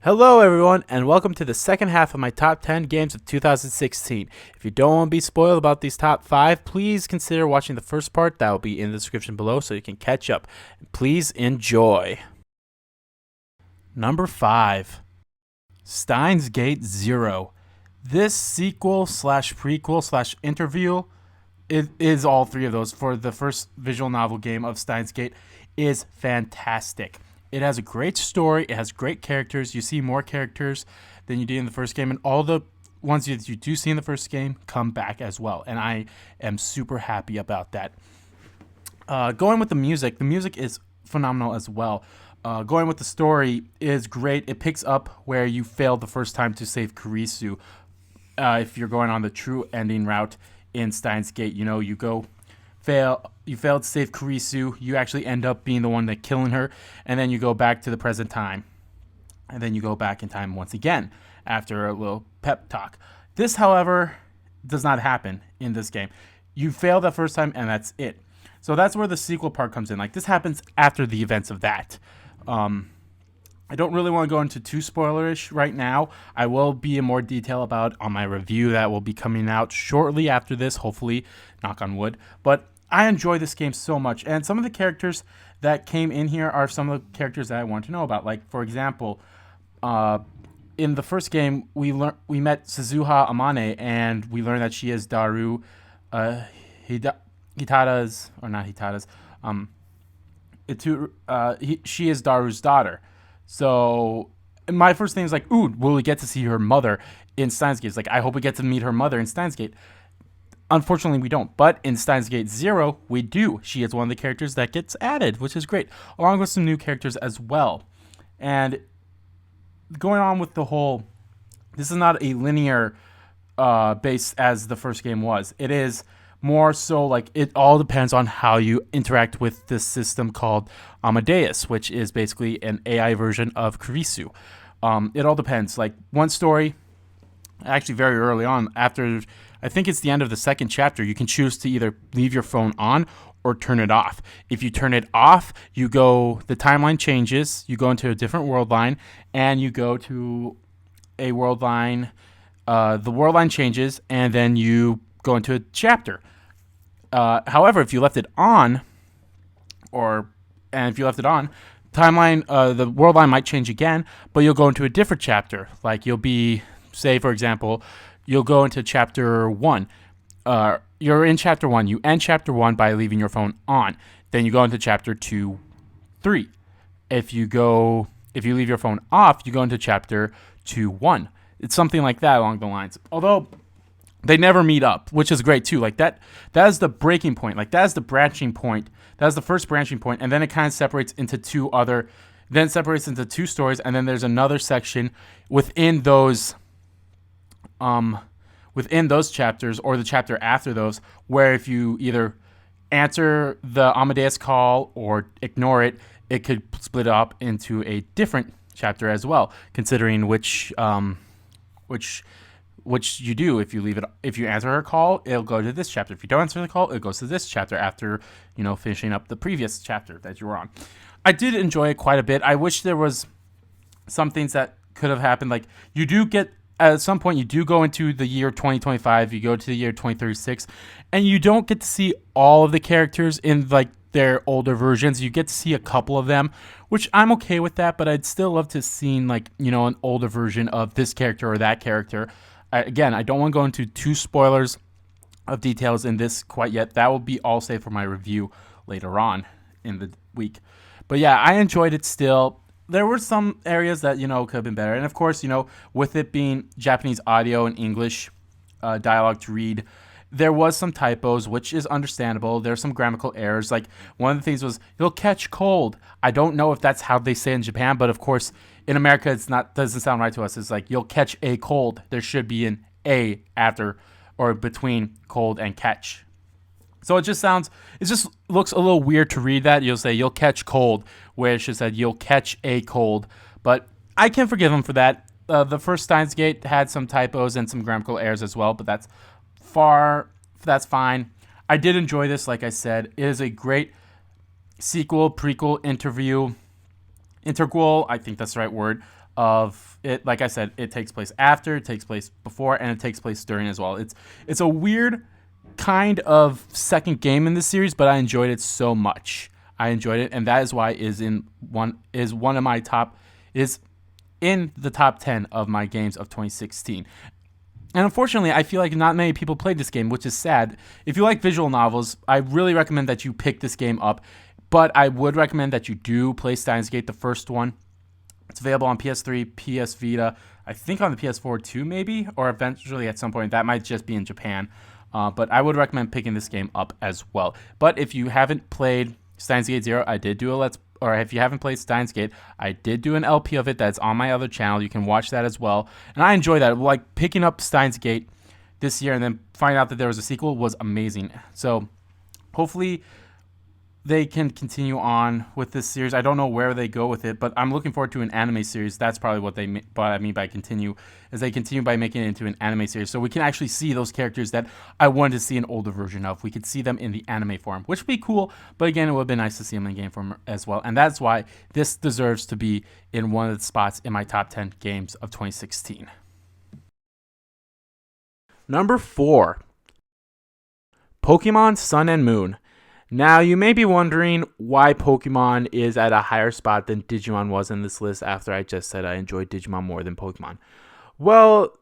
Hello, everyone, and welcome to the second half of my top 10 games of 2016. If you don't want to be spoiled about these top 5, please consider watching the first part. That will be in the description below so you can catch up. Please enjoy. Number 5, Steins Gate Zero. This sequel slash prequel slash interview, it is all three of those for the first visual novel game of Steins Gate, is fantastic. It has a great story. It has great characters. You see more characters than you did in the first game, and all the ones that you do see in the first game come back as well, and I am super happy about that. Going with the music is phenomenal as well. Going with the story is great. It picks up where you failed the first time to save Kurisu. If you're going on the true ending route in Steins Gate, you failed to save Kurisu, you actually end up being the one that killing her, and then you go back to the present time. And then you go back in time once again after a little pep talk. This, however, does not happen in this game. You fail the first time, and that's it. So that's where the sequel part comes in. Like, this happens after the events of that. I don't really want to go into too spoilerish right now. I will be in more detail about on my review that will be coming out shortly after this, hopefully, knock on wood. But I enjoy this game so much, and some of the characters that came in here are some of the characters that I want to know about. Like, for example, in the first game, we met Suzuha Amane, and we learned that she is Daru Hitada's, or not Hitada's, she is Daru's daughter. So my first thing is like, ooh, will we get to see her mother in Steins Gate? It's like, I hope we get to meet her mother in Steins Gate. Unfortunately, we don't. But in Steins Gate Zero, we do. She is one of the characters that gets added, which is great, along with some new characters as well. And going on with the whole, this is not a linear base as the first game was. It is more so like it all depends on how you interact with this system called Amadeus, which is basically an AI version of Kurisu. It all depends. Like, one story, actually very early on, after I think it's the end of the second chapter, you can choose to either leave your phone on or turn it off. If you turn it off, the timeline changes, you go into a different world line, and you go to a world line, the world line changes, and then you go into a chapter. However, if you left it on, timeline, the world line might change again, but you'll go into a different chapter. Like, you'll be, say, for example, you'll go into chapter 1. You're in chapter 1. You end chapter 1 by leaving your phone on. Then you go into chapter 2, 3. If you leave your phone off, you go into chapter 2, 1. It's something like that along the lines. Although they never meet up, which is great too. Like, that is the breaking point. Like, that is the branching point. That is the first branching point, and then it kind of separates into two stories, and then there's another section within those chapters, or the chapter after those, where if you either answer the Amadeus call or ignore it, it could split up into a different chapter as well, considering which you do. If you answer her call, it'll go to this chapter. If you don't answer the call, it goes to this chapter after, finishing up the previous chapter that you were on. I did enjoy it quite a bit. I wish there was some things that could have happened. Like, you do get, at some point, you do go into the year 2025, you go to the year 2036, and you don't get to see all of the characters in, like, their older versions. You get to see a couple of them, which I'm okay with that, but I'd still love to see, like, an older version of this character or that character. Again, I don't want to go into too spoilers of details in this quite yet. That will be all saved for my review later on in the week. But yeah, I enjoyed it still. There were some areas that, could have been better. And of course, with it being Japanese audio and English dialogue to read, there was some typos, which is understandable. There's some grammatical errors. Like, one of the things was, you'll catch cold. I don't know if that's how they say it in Japan, but of course, in America, doesn't sound right to us. It's like, you'll catch a cold. There should be an A after or between cold and catch. So it just looks a little weird to read that. You'll say, you'll catch cold, where it should said, you'll catch a cold. But I can forgive them for that. The first Steins Gate had some typos and some grammatical errors as well, but that's fine. I did enjoy this, like I said. It is a great sequel, prequel, integral, I think that's the right word, of it. Like I said, it takes place after, it takes place before, and it takes place during as well. It's a weird kind of second game in this series, but I enjoyed it so much. I enjoyed it, and that is why is one of my top is in the top 10 of my games of 2016. And unfortunately, I feel like not many people played this game, which is sad. If you like visual novels, I really recommend that you pick this game up, but I would recommend that you do play Steins Gate, the first one. It's available on PS3, PS Vita, I think on the PS4 too, maybe, or eventually at some point. That might just be in Japan. But I would recommend picking this game up as well. But if you haven't played Steins Gate Zero, I did do or if you haven't played Steins Gate, I did do an LP of it that's on my other channel. You can watch that as well. And I enjoy that. Like, picking up Steins Gate this year and then finding out that there was a sequel was amazing. So hopefully they can continue on with this series. I don't know where they go with it, but I'm looking forward to an anime series. That's probably what I mean by continue, is they continue by making it into an anime series. So we can actually see those characters that I wanted to see an older version of. We could see them in the anime form, which would be cool. But again, it would have been nice to see them in game form as well. And that's why this deserves to be in one of the spots in my top 10 games of 2016. Number 4, Pokemon Sun and Moon. Now, you may be wondering why Pokemon is at a higher spot than Digimon was in this list after I just said I enjoyed Digimon more than Pokemon. Well,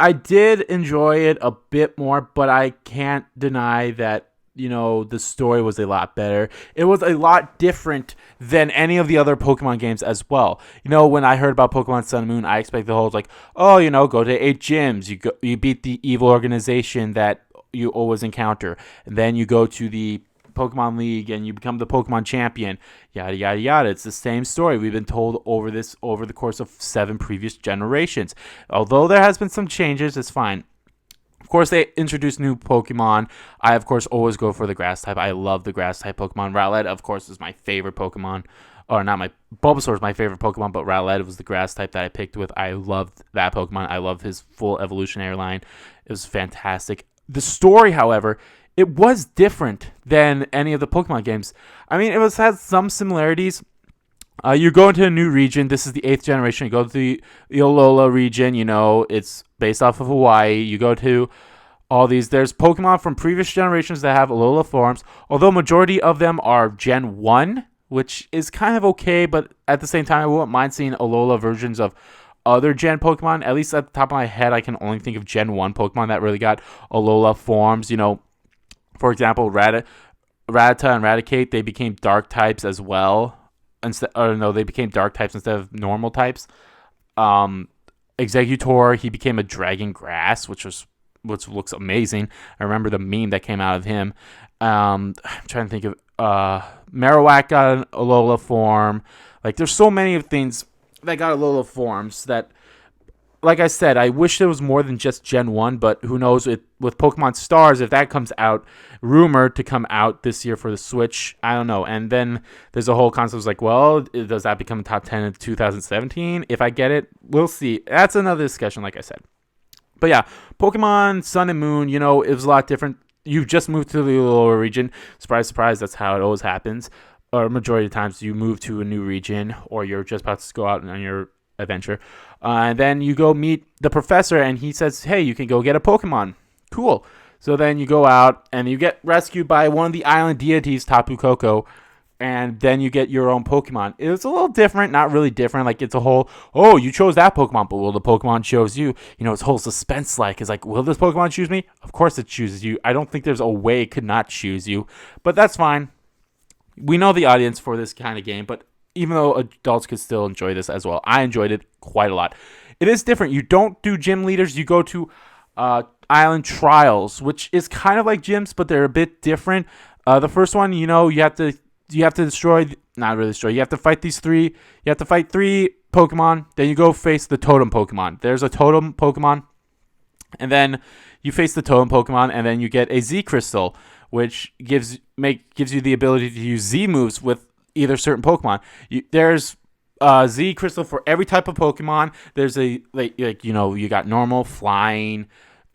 I did enjoy it a bit more, but I can't deny that, the story was a lot better. It was a lot different than any of the other Pokemon games as well. When I heard about Pokemon Sun and Moon, I expected the whole, go to 8 gyms, you beat the evil organization that you always encounter, and then you go to the Pokemon League and you become the Pokemon champion, yada yada yada. It's the same story we've been told over the course of 7 previous generations. Although there has been some changes, it's fine. Of course, they introduced new Pokemon. I, of course, always go for the grass type. I love the grass type Pokemon. Rowlet, of course, is my favorite Pokemon. Or not Bulbasaur is my favorite Pokemon, but Rowlet was the grass type that I picked with. I loved that Pokemon. I loved his full evolutionary line. It was fantastic. The story, however, it was different than any of the Pokemon games. I mean, has some similarities. You go into a new region. This is the 8th generation. You go to the Alola region. It's based off of Hawaii. You go to all these. There's Pokemon from previous generations that have Alola forms, although majority of them are Gen 1, which is kind of okay, but at the same time, I wouldn't mind seeing Alola versions of other Gen Pokemon. At least at the top of my head, I can only think of Gen 1 Pokemon that really got Alola forms. For example, Rattata and Raticate, they became dark types as well. They became dark types instead of normal types. Executor, he became a Dragon Grass, which looks amazing. I remember the meme that came out of him. I'm trying to think of Marowak got an Alola form. Like, there's so many of things that got Alola forms that, like I said, I wish there was more than just Gen 1, but who knows, with Pokemon Stars, if that comes out, rumored to come out this year for the Switch, I don't know. And then there's a whole concept of like, well, does that become top 10 in 2017? If I get it, we'll see. That's another discussion, like I said. But yeah, Pokemon Sun and Moon, it was a lot different. You've just moved to the lower region. Surprise, surprise, that's how it always happens. Or majority of the times you move to a new region or you're just about to go out on your adventure. And then you go meet the professor and he says, hey, you can go get a Pokemon. Cool. So then you go out and you get rescued by one of the island deities, Tapu Koko, and then you get your own Pokemon. It's a little different, not really different. Like, it's a whole, oh, you chose that Pokemon, but will the Pokemon choose you? It's whole suspense-like. It's like, will this Pokemon choose me? Of course it chooses you. I don't think there's a way it could not choose you, but that's fine. We know the audience for this kind of game, but even though adults could still enjoy this as well, I enjoyed it quite a lot. It is different. You don't do gym leaders. You go to island trials, which is kind of like gyms, but they're a bit different. The first one, you have to destroy, not really destroy. You have to fight these 3. You have to fight 3 Pokemon. Then you go face the totem Pokemon. There's a totem Pokemon, and then you face the totem Pokemon, and then you get a Z Crystal, which gives you the ability to use Z moves with either certain Pokemon. There's Z Crystal for every type of Pokemon. There's you got normal, flying,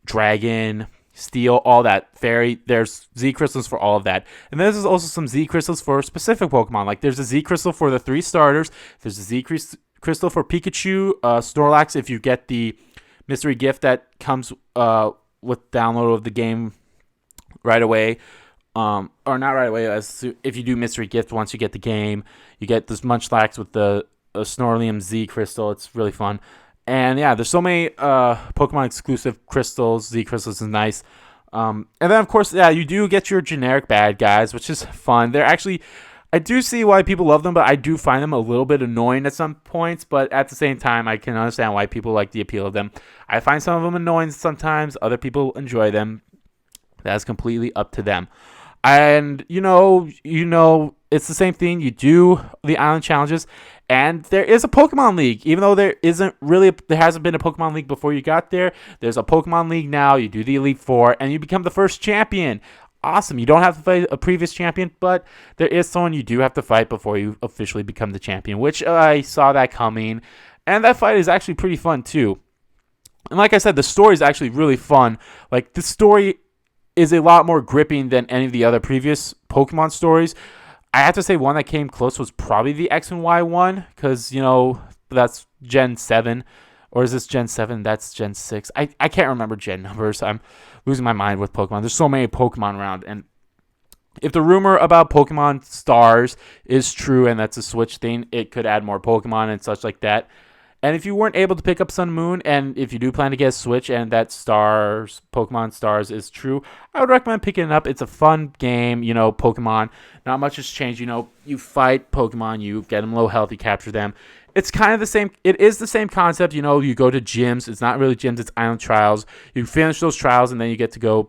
dragon, steel, all that. Fairy. There's Z Crystals for all of that. And there's also some Z Crystals for specific Pokemon. Like, there's a Z Crystal for the 3 starters. There's a Z crystal for Pikachu, Snorlax if you get the mystery gift that comes with download of the game right away. Or not right away, if you do mystery gift once you get the game. You get this Munchlax with the Snorlium Z crystal. It's really fun. And yeah, there's so many Pokemon exclusive crystals. Z crystals is nice. And then of course, yeah, you do get your generic bad guys, which is fun. They're actually, I do see why people love them, but I do find them a little bit annoying at some points. But at the same time, I can understand why people like the appeal of them. I find some of them annoying sometimes. Other people enjoy them. That's completely up to them. And you know, it's the same thing. You do the island challenges, and there is a Pokemon League. Even though there hasn't been a Pokemon League before you got there. There's a Pokemon League now. You do the Elite Four, and you become the first champion. Awesome. You don't have to fight a previous champion, but there is someone you do have to fight before you officially become the champion, which I saw that coming, and that fight is actually pretty fun too. And like I said, the story is actually really fun. Like the story is a lot more gripping than any of the other previous Pokemon stories. I have to say one that came close was probably the X and Y one, because, you know, that's Gen 7. Or is this Gen 7? That's Gen 6. I can't remember Gen numbers. I'm losing my mind with Pokemon. There's so many Pokemon around. And if the rumor about Pokemon Stars is true and that's a Switch thing, it could add more Pokemon and such like that. And if you weren't able to pick up Sun Moon, and if you do plan to get a Switch and that Pokemon Stars is true, I would recommend picking it up. It's a fun game, you know, Pokemon. Not much has changed. You know, you fight Pokemon, you get them low health, you capture them. It's kind of the same. It is the same concept. You know, you go to gyms. It's not really gyms. It's island trials. You finish those trials, and then you get to go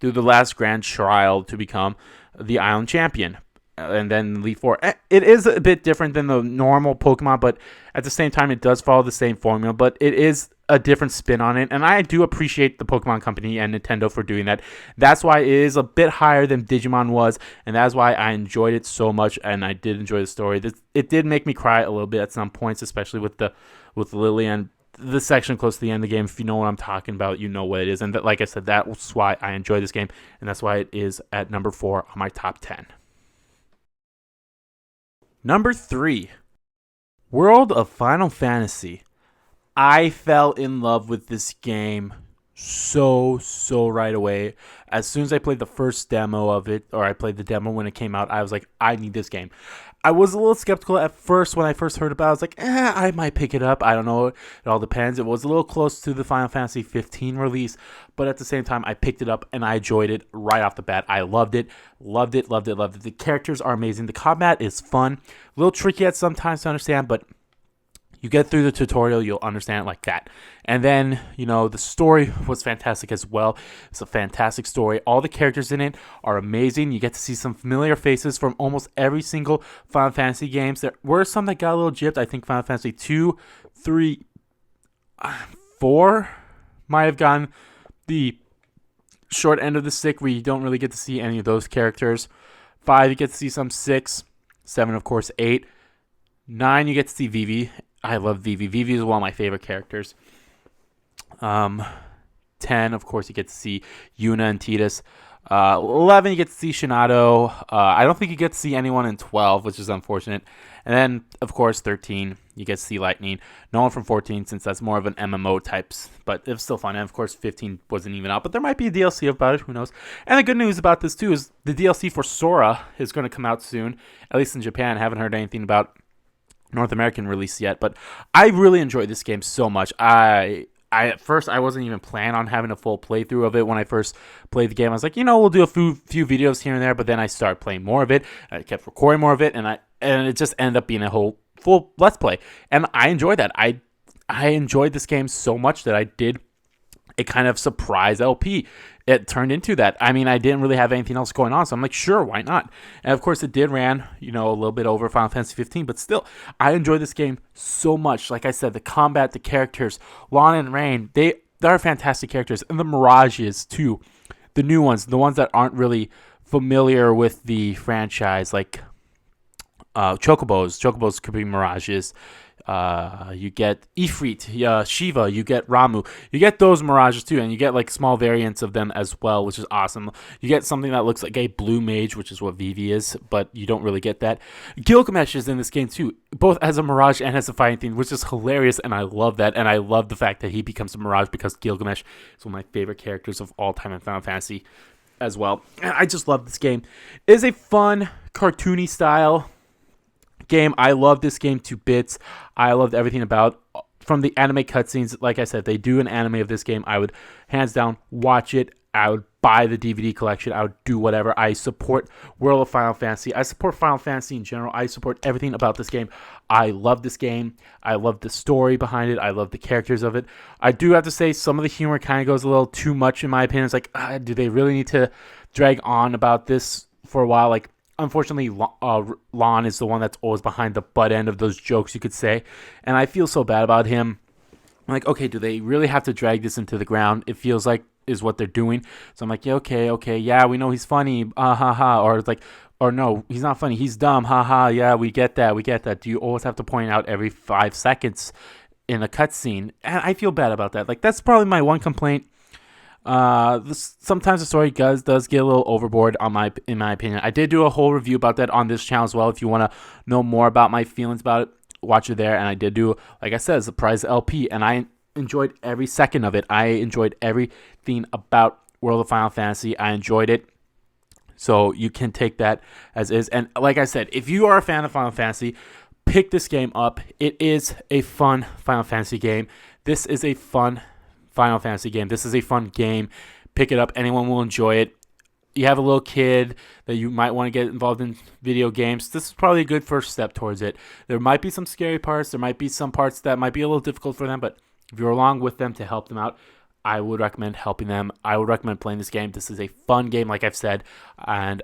do the last grand trial to become the island champion. And then Elite Four. It is a bit different than the normal Pokemon, but at the same time, it does follow the same formula. But it is a different spin on it, and I do appreciate the Pokemon Company and Nintendo for doing that. That's why it is a bit higher than Digimon was, and that's why I enjoyed it so much. And I did enjoy the story. It did make me cry a little bit at some points, especially with Lily and the section close to the end of the game. If you know what I'm talking about, you know what it is. And like I said, that's why I enjoy this game, and that's why it is at number 4 on my top 10. Number 3, World of Final Fantasy. I fell in love with this game so right away. As soon as I played the first demo of it, or I played the demo when it came out, I was like, I need this game. I was a little skeptical at first when I first heard about it. I was like, I might pick it up. I don't know. It all depends. It was a little close to the Final Fantasy 15 release, but at the same time, I picked it up and I enjoyed it right off the bat. I loved it. Loved it. The characters are amazing. The combat is fun. A little tricky at some times to understand, but you get through the tutorial, you'll understand it like that. And then, you know, the story was fantastic as well. It's a fantastic story. All the characters in it are amazing. You get to see some familiar faces from almost every single Final Fantasy games. There were some that got a little gypped. I think Final Fantasy 2, 3, 4 might have gotten the short end of the stick where you don't really get to see any of those characters. 5, you get to see some. 6, 7, of course, 8. 9, you get to see Vivi. I love Vivi. Vivi is one of my favorite characters. 10, of course, you get to see Yuna and Tidus. 11, you get to see Shinado. I don't think you get to see anyone in 12, which is unfortunate. And then, of course, 13, you get to see Lightning. No one from 14, since that's more of an MMO types, but it was still fun. And, of course, 15 wasn't even out, but there might be a DLC about it. Who knows? And the good news about this, too, is the DLC for Sora is going to come out soon, at least in Japan. I haven't heard anything about North American release yet, but I really enjoyed this game so much. At first, I wasn't even planning on having a full playthrough of it when I first played the game. I was like, we'll do a few videos here and there, but then I started playing more of it. I kept recording more of it, and it just ended up being a whole full Let's Play. And I enjoyed that. I enjoyed this game so much that I did a kind of surprise LP. It turned into that. I mean, I didn't really have anything else going on, so I'm like, sure, why not? And of course, it did ran, a little bit over Final Fantasy 15, but still, I enjoyed this game so much. Like I said, the combat, the characters, Lana and Rain, they are fantastic characters, and the Mirages too, the new ones, the ones that aren't really familiar with the franchise, like Chocobos. Chocobos could be Mirages. You get Ifrit, Shiva, you get Ramu. You get those mirages too, and you get like small variants of them as well, which is awesome. You get something that looks like a blue mage, which is what Vivi is, but you don't really get that. Gilgamesh is in this game too, both as a mirage and as a fighting thing, which is hilarious, and I love that. And I love the fact that he becomes a mirage because Gilgamesh is one of my favorite characters of all time in Final Fantasy as well. And I just love this game. It is a fun, cartoony style game. I love this game to bits. I loved everything about from the anime cutscenes. Like I said, they do an anime of this game. I would hands down watch it. I would buy the DVD collection. I would do whatever. I support World of Final Fantasy. I support Final Fantasy in general. I support everything about this game. I love this game. I love the story behind it. I love the characters of it. I do have to say some of the humor kind of goes a little too much in my opinion. It's like, do they really need to drag on about this for a while? Like, unfortunately, Lon is the one that's always behind the butt end of those jokes, you could say. And I feel so bad about him. I'm like, okay, do they really have to drag this into the ground? It feels like is what they're doing. So I'm like, yeah, okay, yeah, we know he's funny, ha ha. Or it's like, or no, he's not funny, he's dumb, ha ha, yeah, we get that. Do you always have to point out every 5 seconds in a cutscene? And I feel bad about that. Like, that's probably my one complaint. Sometimes the story does get a little overboard in my opinion. I did do a whole review about that on this channel as well. If you want to know more about my feelings about it, watch it there. And I did do, like I said, a surprise LP, and I enjoyed every second of it. I enjoyed everything about World of Final Fantasy. I enjoyed it. So you can take that as is. And like I said, if you are a fan of Final Fantasy, pick this game up. It is a fun Final Fantasy game. This is a fun Final Fantasy game. This is a fun game. Pick it up. Anyone will enjoy it. You have a little kid that you might want to get involved in video games. This is probably a good first step towards it. There might be some scary parts. There might be some parts that might be a little difficult for them, but if you're along with them to help them out, I would recommend helping them. I would recommend playing this game. This is a fun game, like I've said, and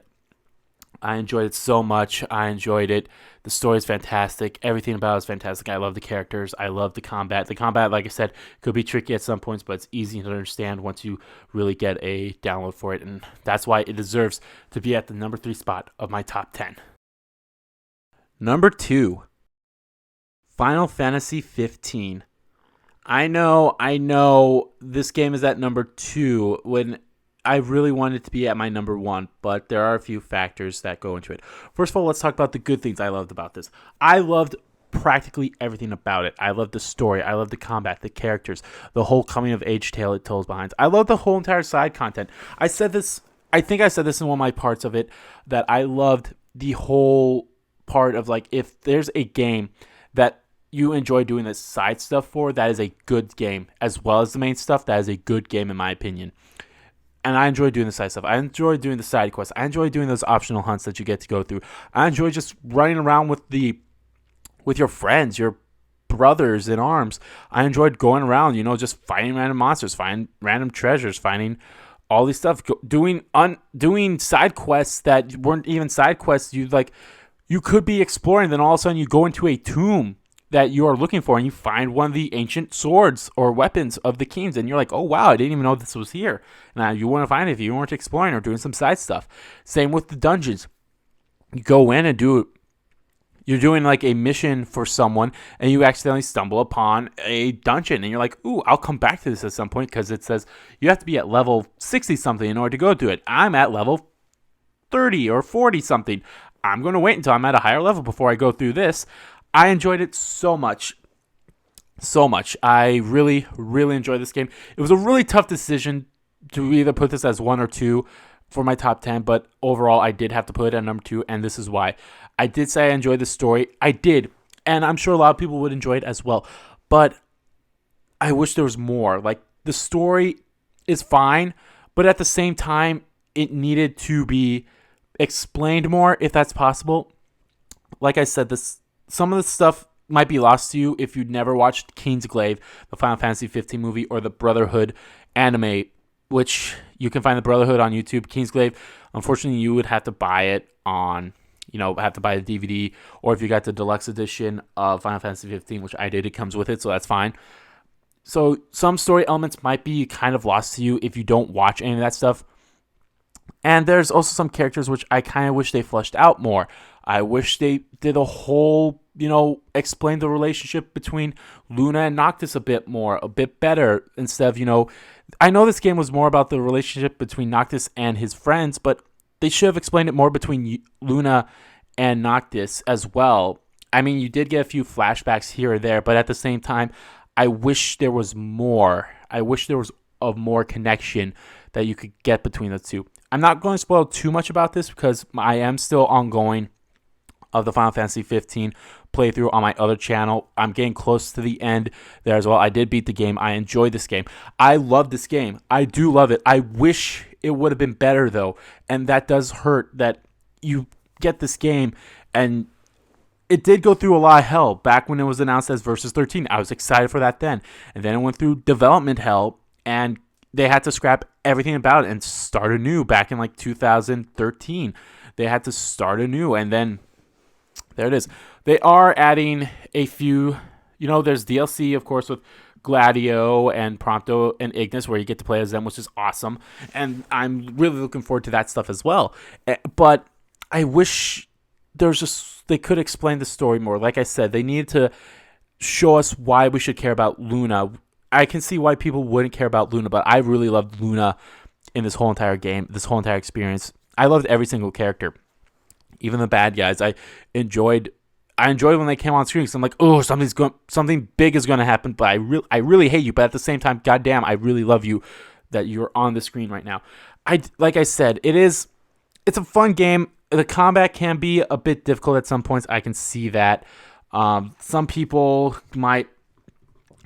I enjoyed it so much. I enjoyed it. The story is fantastic. Everything about it is fantastic. I love the characters. I love the combat. The combat, like I said, could be tricky at some points, but it's easy to understand once you really get a download for it. And that's why it deserves to be at the number 3 spot of my top 10. Number 2, Final Fantasy 15. I know this game is at number 2 when I really wanted it to be at my number 1, but there are a few factors that go into it. First of all, let's talk about the good things I loved about this. I loved practically everything about it. I loved the story. I loved the combat, the characters, the whole coming of age tale it tells behind. I loved the whole entire side content. I think I said this in one of my parts of it, that I loved the whole part of, like, if there's a game that you enjoy doing the side stuff for, that is a good game. As well as the main stuff, that is a good game in my opinion. And I enjoy doing the side stuff. I enjoy doing the side quests. I enjoy doing those optional hunts that you get to go through. I enjoy just running around with your friends, your brothers in arms. I enjoyed going around, just fighting random monsters, finding random treasures, finding all these stuff, doing side quests that weren't even side quests. You could be exploring, then all of a sudden you go into a tomb that you are looking for, and you find one of the ancient swords or weapons of the kings, and you're like, oh wow, I didn't even know this was here. Now you want to find it if you weren't exploring or doing some side stuff. Same with the dungeons. You go in and you're doing like a mission for someone, and you accidentally stumble upon a dungeon, and you're like, ooh, I'll come back to this at some point, because it says you have to be at level 60 something in order to go to it. I'm at level 30 or 40 something. I'm going to wait until I'm at a higher level before I go through this. I enjoyed it so much. I really, really enjoyed this game. It was a really tough decision to either put this as 1 or 2 for my top 10, but overall I did have to put it at number 2, and this is why. I did say I enjoyed the story. I did, and I'm sure a lot of people would enjoy it as well, but I wish there was more. Like, the story is fine, but at the same time, it needed to be explained more, if that's possible. Like I said, some of the stuff might be lost to you if you'd never watched Kingsglaive, the Final Fantasy 15 movie, or the Brotherhood anime, which you can find the Brotherhood on YouTube. Kingsglaive, unfortunately, you would have to buy it have to buy the DVD, or if you got the deluxe edition of Final Fantasy 15, which I did, it comes with it, so that's fine. So some story elements might be kind of lost to you if you don't watch any of that stuff. And there's also some characters which I kind of wish they fleshed out more. I wish they did a whole explain the relationship between Luna and Noctis a bit more, a bit better, instead of, I know this game was more about the relationship between Noctis and his friends, but they should have explained it more between Luna and Noctis as well. I mean, you did get a few flashbacks here or there, but at the same time, I wish there was more. I wish there was a more connection that you could get between the two. I'm not going to spoil too much about this because I am still ongoing of the Final Fantasy 15 playthrough on my other channel. I'm getting close to the end there as well. I did beat the game. I enjoyed this game. I love this game. I do love it. I wish it would have been better though, and that does hurt that you get this game and it did go through a lot of hell back when it was announced as Versus 13. I was excited for that then. And then it went through development hell, and they had to scrap everything about it and start anew back in like 2013. They had to start anew, and then there it is. They are adding a few, there's DLC, of course, with Gladio and Prompto and Ignis, where you get to play as them, which is awesome. And I'm really looking forward to that stuff as well. But I wish they could explain the story more. Like I said, they needed to show us why we should care about Luna. I can see why people wouldn't care about Luna, but I really loved Luna in this whole entire game, this whole entire experience. I loved every single character, even the bad guys. I enjoyed when they came on screen because I'm like, oh, something big is going to happen, but I really hate you. But at the same time, goddamn, I really love you that you're on the screen right now. Like I said, it's a fun game. The combat can be a bit difficult at some points. I can see that. Some people might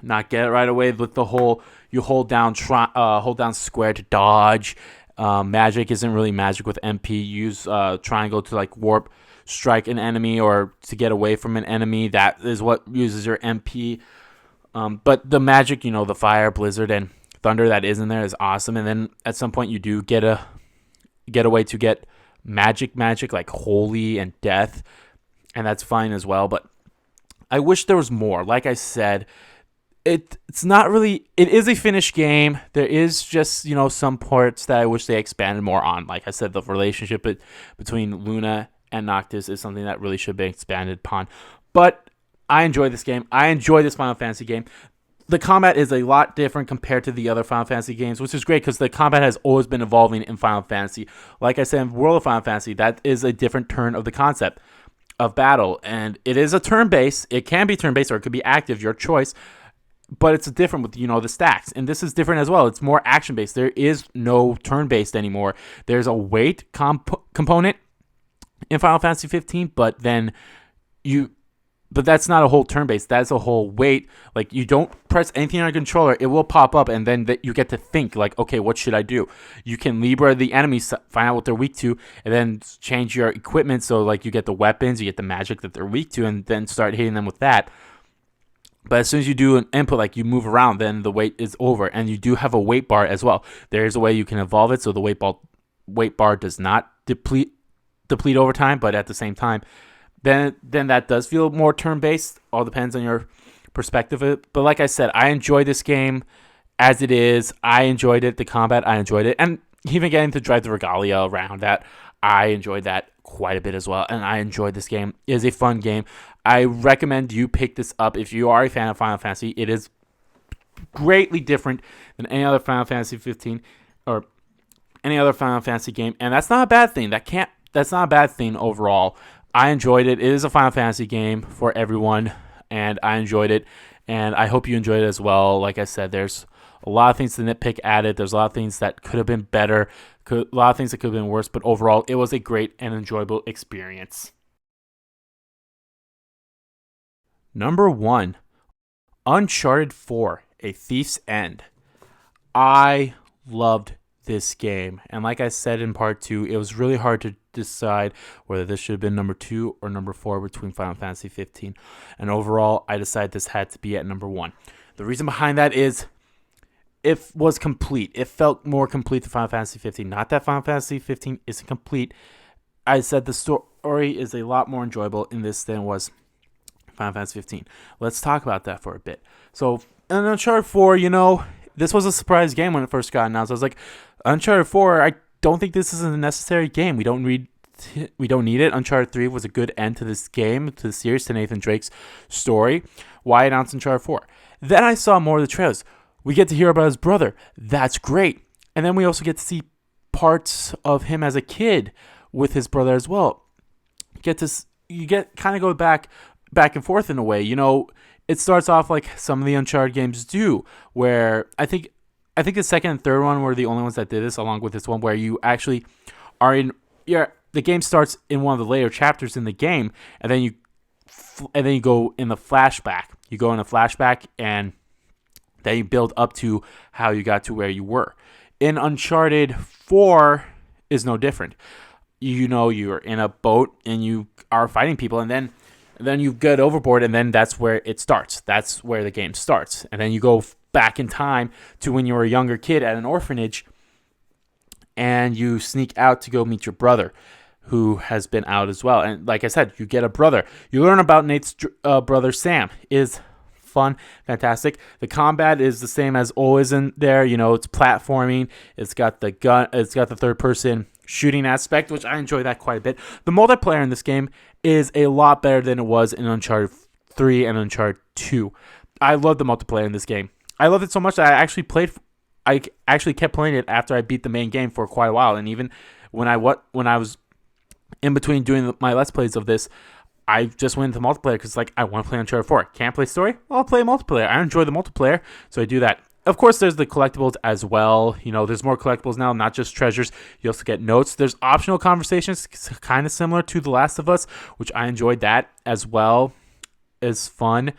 not get it right away with the whole you hold down square to dodge. Magic isn't really magic with MP. Use triangle to like warp strike an enemy or to get away from an enemy. That is what uses your MP. But the magic, the fire, blizzard, and thunder that is in there is awesome. And then at some point you do get a way to get magic like holy and death, and that's fine as well. But I wish there was more. Like I said, it's not really, it is a finished game. There is just some parts that I wish they expanded more on. Like I said, the relationship between Luna and Noctis is something that really should be expanded upon. But I enjoy this game. I enjoy this Final Fantasy game. The combat is a lot different compared to the other Final Fantasy games, which is great because the combat has always been evolving in Final Fantasy. Like I said, in World of Final Fantasy, that is a different turn of the concept of battle. And it is a turn-based. It can be turn-based or it could be active, your choice. But it's different with, the stacks. And this is different as well. It's more action-based. There is no turn-based anymore. There's a weight component in Final Fantasy 15, but that's not a whole turn-based. That's a whole wait. Like, you don't press anything on your controller. It will pop up, and then you get to think, like, okay, what should I do? You can Libra the enemies, find out what they're weak to, and then change your equipment so, like, you get the weapons, you get the magic that they're weak to, and then start hitting them with that. But as soon as you do an input, like you move around, then the wait is over, and you do have a weight bar as well. There is a way you can evolve it so the weight bar does not deplete over time, but at the same time, then that does feel more turn-based. All depends on your perspective of it. But like I said, I enjoy this game as it is. I enjoyed it. The combat, I enjoyed it. And even getting to drive the Regalia around that, I enjoyed that quite a bit as well. And I enjoyed this game. It is a fun game. I recommend you pick this up if you are a fan of Final Fantasy. It is greatly different than any other Final Fantasy 15 or any other Final Fantasy game. And that's not a bad thing. That's not a bad thing overall. I enjoyed it. It is a Final Fantasy game for everyone, and I enjoyed it, and I hope you enjoyed it as well. Like I said, there's a lot of things to nitpick at it. There's a lot of things that could have been better, a lot of things that could have been worse, but overall, it was a great and enjoyable experience. Number 1, Uncharted 4, A Thief's End. I loved this game, and like I said in part 2, it was really hard to decide whether this should have been number 2 or number 4 between Final Fantasy 15, and overall I decided this had to be at number 1. The reason behind that is it was complete. It felt more complete than Final Fantasy 15. Not that Final Fantasy 15 isn't complete. I said the story is a lot more enjoyable in this than it was Final Fantasy 15. Let's talk about that for a bit. So in Uncharted 4, this was a surprise game when it first got announced. I was like, Uncharted 4, I don't think this is a necessary game. We don't need We don't need it. Uncharted 3 was a good end to this game, to the series, to Nathan Drake's story. Why announce Uncharted 4? Then I saw more of the trailers. We get to hear about his brother. That's great. And then we also get to see parts of him as a kid with his brother as well. You get kind of go back and forth in a way. It starts off like some of the Uncharted games do, where I think the second and third one were the only ones that did this, along with this one, where you actually are in. The game starts in one of the later chapters in the game, and then you go in the flashback. You go in a flashback, and then you build up to how you got to where you were. In Uncharted 4 is no different. You're in a boat and you are fighting people, and then you get overboard, and then that's where it starts. That's where the game starts. And then you go back in time to when you were a younger kid at an orphanage, and you sneak out to go meet your brother, who has been out as well. And like I said, you get a brother. You learn about Nate's brother, Sam. Is fun, fantastic. The combat is the same as always in there. It's platforming. It's got the gun. It's got the third person shooting aspect, which I enjoy that quite a bit. The multiplayer in this game is a lot better than it was in Uncharted 3 and Uncharted 2. I love the multiplayer in this game. I loved it so much that I actually kept playing it after I beat the main game for quite a while. And even when I was in between doing my Let's Plays of this, I just went into multiplayer because I want to play Uncharted 4. Can't play story? Well, I'll play multiplayer. I enjoy the multiplayer, so I do that. Of course, there's the collectibles as well. There's more collectibles now, not just treasures. You also get notes. There's optional conversations, kind of similar to The Last of Us, which I enjoyed that as well. It's fun.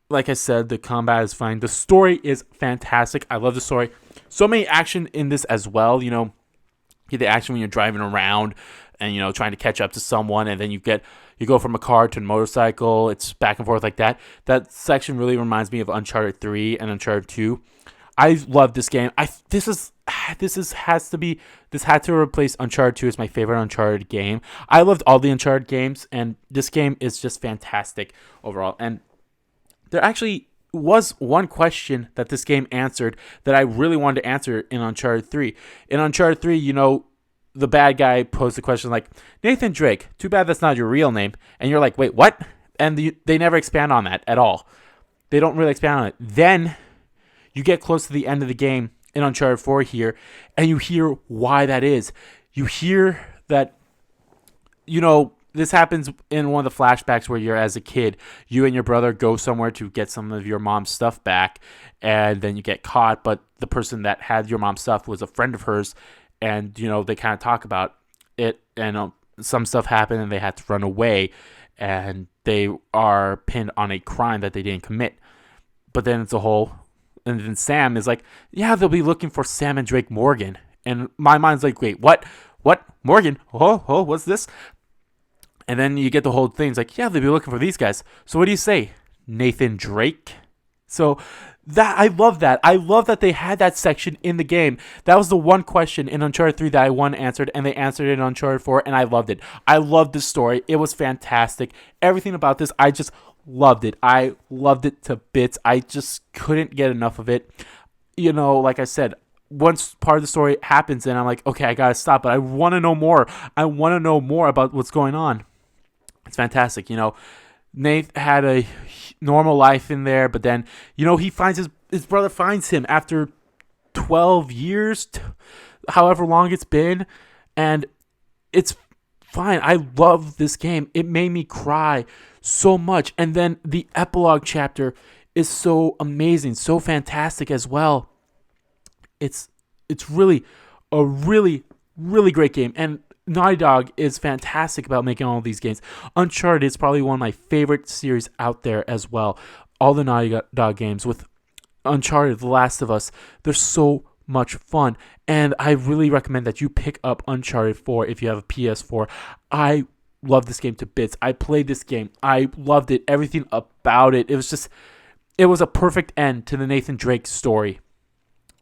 Like I said, the combat is fine. The story is fantastic. I love the story. So many action in this as well. You get the action when you're driving around and trying to catch up to someone, and then you go from a car to a motorcycle. It's back and forth like that. That section really reminds me of Uncharted 3 and Uncharted 2. I love this game. This had to replace Uncharted 2 as my favorite Uncharted game. I loved all the Uncharted games, and this game is just fantastic overall. And there actually was one question that this game answered that I really wanted to answer in Uncharted 3. In Uncharted 3, the bad guy posed the question like, Nathan Drake, too bad that's not your real name. And you're like, wait, what? And they never expand on that at all. They don't really expand on it. Then you get close to the end of the game in Uncharted 4 here, and you hear why that is. You hear that, this happens in one of the flashbacks where you're as a kid. You and your brother go somewhere to get some of your mom's stuff back, and then you get caught, but the person that had your mom's stuff was a friend of hers, and, they kind of talk about it, and some stuff happened, and they had to run away, and they are pinned on a crime that they didn't commit. But then and then Sam is like, yeah, they'll be looking for Sam and Drake Morgan. And my mind's like, wait, what? What? Morgan? Oh, what's this? And then you get the whole thing. It's like, yeah, they'll be looking for these guys. So what do you say? Nathan Drake? So I love that. I love that they had that section in the game. That was the one question in Uncharted 3 that I answered, and they answered it in Uncharted 4, and I loved it. I loved this story. It was fantastic. Everything about this, I just loved it. I loved it to bits. I just couldn't get enough of it. Like I said, once part of the story happens, and I'm like, okay, I gotta stop, but I want to know more. I want to know more about what's going on. It's fantastic. Nate had a normal life in there, but then, he finds his brother finds him after 12 years, however long it's been, and it's fine. I love this game. It made me cry so much, and then the epilogue chapter is so amazing, so fantastic as well. It's really a really, really great game, and Naughty Dog is fantastic about making all of these games. Uncharted is probably one of my favorite series out there as well. All the Naughty Dog games with Uncharted, The Last of Us, they're so much fun. And I really recommend that you pick up Uncharted 4 if you have a PS4. I love this game to bits. I played this game. I loved it. Everything about it. It was a perfect end to the Nathan Drake story.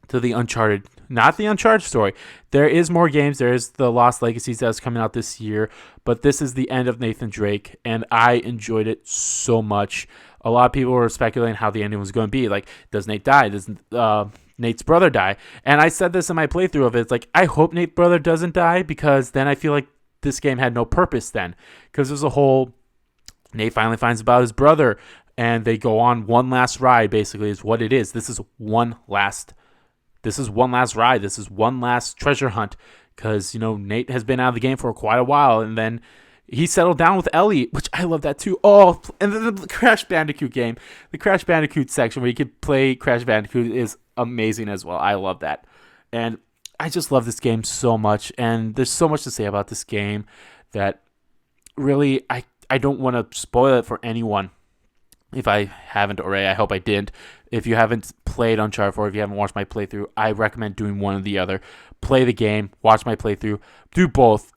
To the Uncharted, not the Uncharted story. There is more games. There is the Lost Legacies that's coming out this year, but this is the end of Nathan Drake, and I enjoyed it so much. A lot of people were speculating how the ending was going to be. Like, does Nate die? Does Nate's brother die. And I said this in my playthrough of it. It's like, I hope Nate's brother doesn't die, because then I feel like this game had no purpose then. Because there's a whole... Nate finally finds about his brother, and they go on one last ride, basically, is what it is. This is one last ride. This is one last treasure hunt, because, Nate has been out of the game for quite a while, and then he settled down with Ellie, which I love that too. Oh, and then the Crash Bandicoot game, the Crash Bandicoot section where you could play Crash Bandicoot is amazing as well. I love that. And I just love this game so much, and there's so much to say about this game that really I don't want to spoil it for anyone. If I haven't already, I hope I didn't. If you haven't played Uncharted 4, if you haven't watched my playthrough, I recommend doing one or the other. Play the game, watch my playthrough, do both.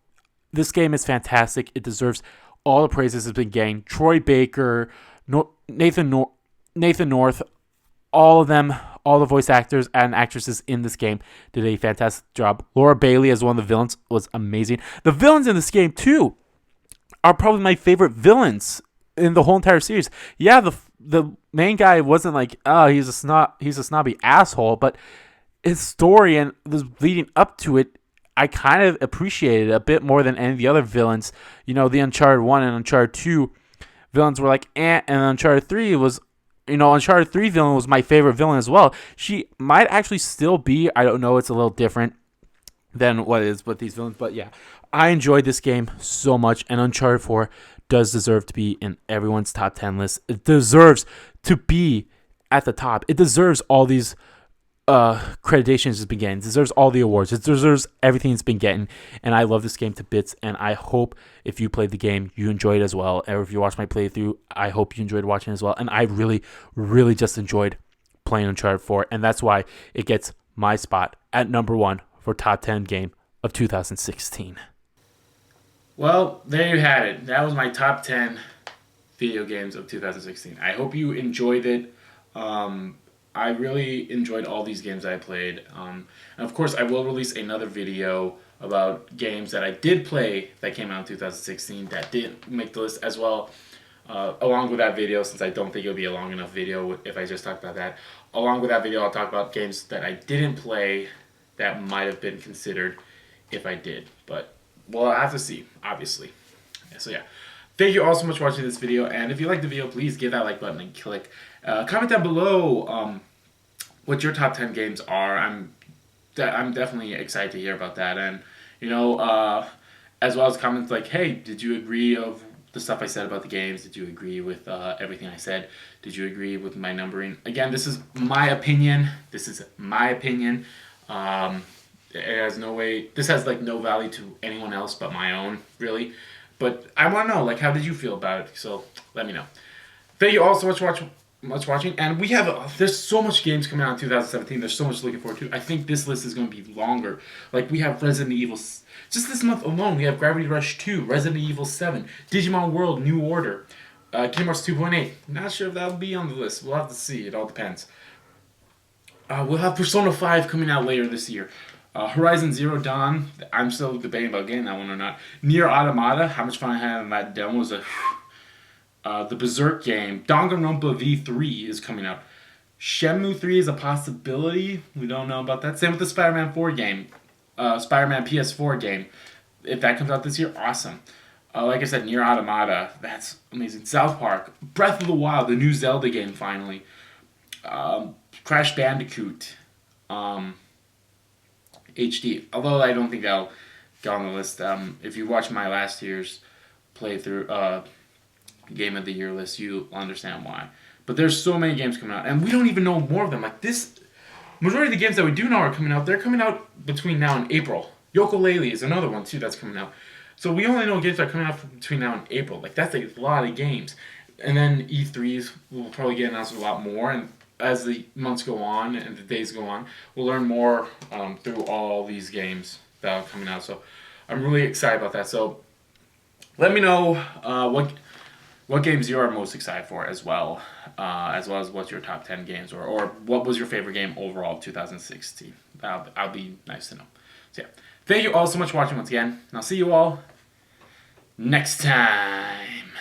This game is fantastic. It deserves all the praises it's been getting. Troy Baker, Nathan North, all of them, all the voice actors and actresses in this game did a fantastic job. Laura Bailey as one of the villains was amazing. The villains in this game, too, are probably my favorite villains in the whole entire series. Yeah, the main guy wasn't like, oh, he's a snobby asshole, but his story and the leading up to it, I kind of appreciated a bit more than any of the other villains. The Uncharted 1 and Uncharted 2 villains were like, and Uncharted 3 was, Uncharted 3 villain was my favorite villain as well. She might actually still be, I don't know, it's a little different than what it is with these villains, but yeah, I enjoyed this game so much, and Uncharted 4 does deserve to be in everyone's top 10 list. It deserves to be at the top. It deserves all these accreditations it's been getting. It deserves all the awards. It deserves everything it's been getting, and I love this game to bits, and I hope if you played the game, you enjoyed it as well, or if you watched my playthrough, I hope you enjoyed watching it as well, and I really, really just enjoyed playing Uncharted 4, and that's why it gets my spot at number 1 for top 10 game of 2016. Well, there you had it. That was my top 10 video games of 2016. I hope you enjoyed it. I really enjoyed all these games I played. And of course, I will release another video about games that I did play that came out in 2016 that didn't make the list as well. Along with that video, since I don't think it'll be a long enough video if I just talk about that. Along with that video, I'll talk about games that I didn't play that might have been considered if I did. But well, I have to see, obviously. So yeah, thank you all so much for watching this video, and if you like the video, please give that like button and click. Comment down below what your top 10 games are. I'm definitely excited to hear about that, and as well as comments like, hey, did you agree of the stuff I said about the games? Did you agree with everything I said? Did you agree with my numbering? Again, this is my opinion. This has like no value to anyone else but my own, really. But I want to know, how did you feel about it? So let me know. Thank you all so much for watching. And we have, there's so much games coming out in 2017. There's so much looking forward to. I think this list is going to be longer. We have Resident Evil, just this month alone, we have Gravity Rush 2, Resident Evil 7, Digimon World, New Order, Kingdom Hearts 2.8. Not sure if that'll be on the list. We'll have to see. It all depends. We'll have Persona 5 coming out later this year. Horizon Zero Dawn, I'm still debating about getting that one or not. Nier Automata, how much fun I had in that demo was the Berserk game. Danganronpa V3 is coming out. Shenmue 3 is a possibility. We don't know about that. Same with the Spider-Man 4 game. Spider-Man PS4 game. If that comes out this year, awesome. Like I said, Nier Automata, that's amazing. South Park, Breath of the Wild, the new Zelda game finally. Crash Bandicoot. HD. Although I don't think that'll get on the list. If you watch my last year's playthrough, Game of the Year list, you'll understand why. But there's so many games coming out, and we don't even know more of them. This majority of the games that we do know are coming out. They're coming out between now and April. Yooka-Laylee is another one too that's coming out. So we only know games that are coming out between now and April. That's a lot of games. And then E3s will probably get announced a lot more, and as the months go on and the days go on, we'll learn more through all these games that are coming out. So I'm really excited about that. So let me know what games you are most excited for as well as what your top 10 games were, or what was your favorite game overall of 2016. That'll be nice to know. So yeah, thank you all so much for watching once again, and I'll see you all next time.